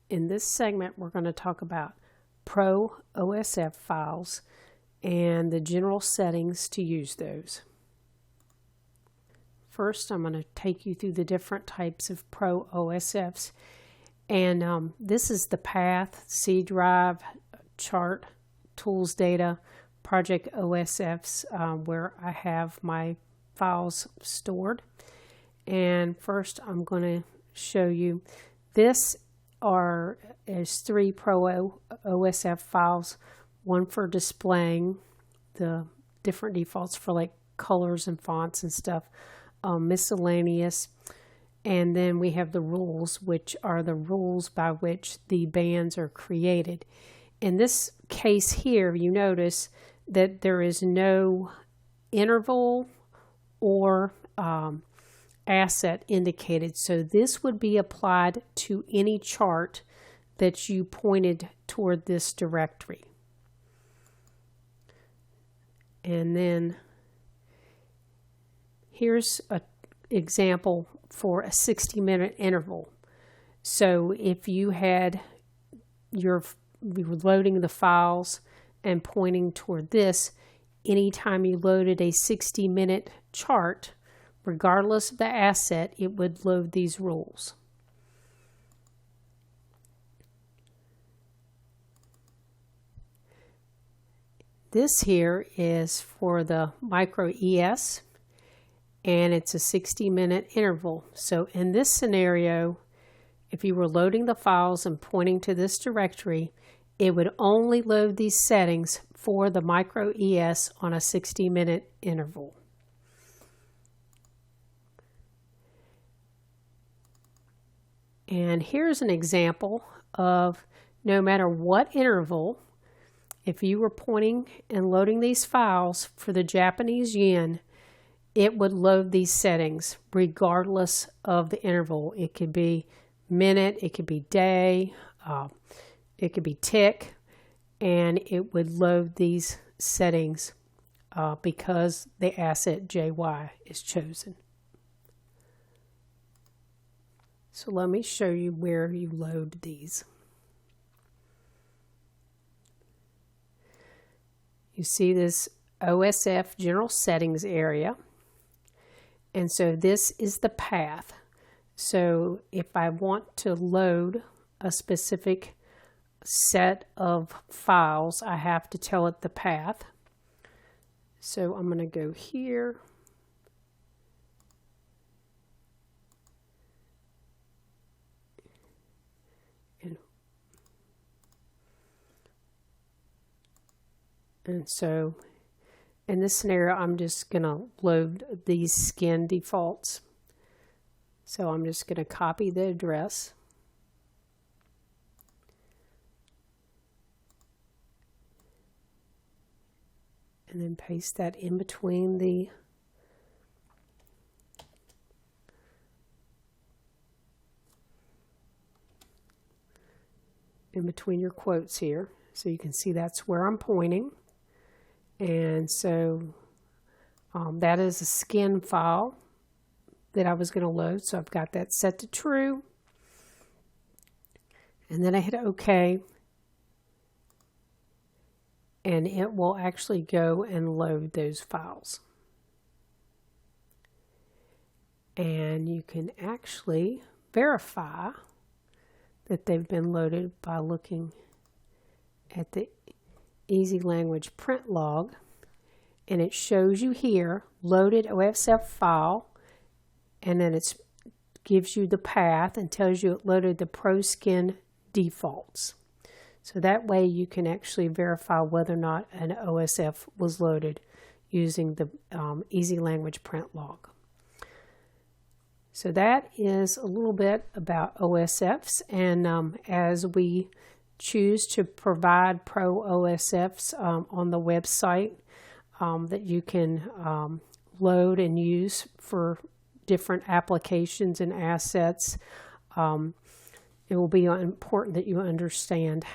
In this segment, we're going to talk about Pro OSF files and the general settings to use those. First, I'm going to take you through the different types of Pro OSFs. And this is the path, C drive, chart, tools data, project OSFs, where I have my files stored. And first I'm going to show you this is 3 Pro OSF files, one for displaying the different defaults for like colors and fonts and stuff, miscellaneous, and then we have the rules, which are the rules by which the bands are created. In this case here, you notice that there is no interval or asset indicated. So this would be applied to any chart that you pointed toward this directory. And then here's an example for a 60-minute interval. So if you had you were loading the files and pointing toward this, anytime you loaded a 60-minute chart, regardless of the asset, it would load these rules. This here is for the micro ES, and it's a 60-minute interval. So in this scenario, if you were loading the files and pointing to this directory, it would only load these settings for the micro ES on a 60-minute interval. And here's an example of no matter what interval, if you were pointing and loading these files for the Japanese yen, it would load these settings regardless of the interval. It could be minute, it could be day, it could be tick, and it would load these settings because the asset JY is chosen. So let me show you where you load these. You see this OSF General Settings area. And so this is the path. So if I want to load a specific set of files, I have to tell it the path. So I'm going to go here. And so in this scenario, I'm just going to load these skin defaults. So I'm just going to copy the address. And then paste that in between your quotes here. So you can see that's where I'm pointing. And so that is a skin file that I was going to load. So I've got that set to true. And then I hit OK. And it will actually go and load those files. And you can actually verify that they've been loaded by looking at the Easy Language print log, and it shows you here loaded OSF file, and then it gives you the path and tells you it loaded the ProSkin defaults. So that way you can actually verify whether or not an OSF was loaded using the Easy Language print log. So that is a little bit about OSFs, and as we choose to provide Pro OSFs on the website that you can load and use for different applications and assets, it will be important that you understand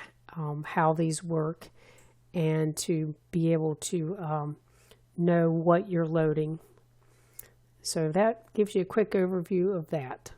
how these work and to be able to know what you're loading. So that gives you a quick overview of that.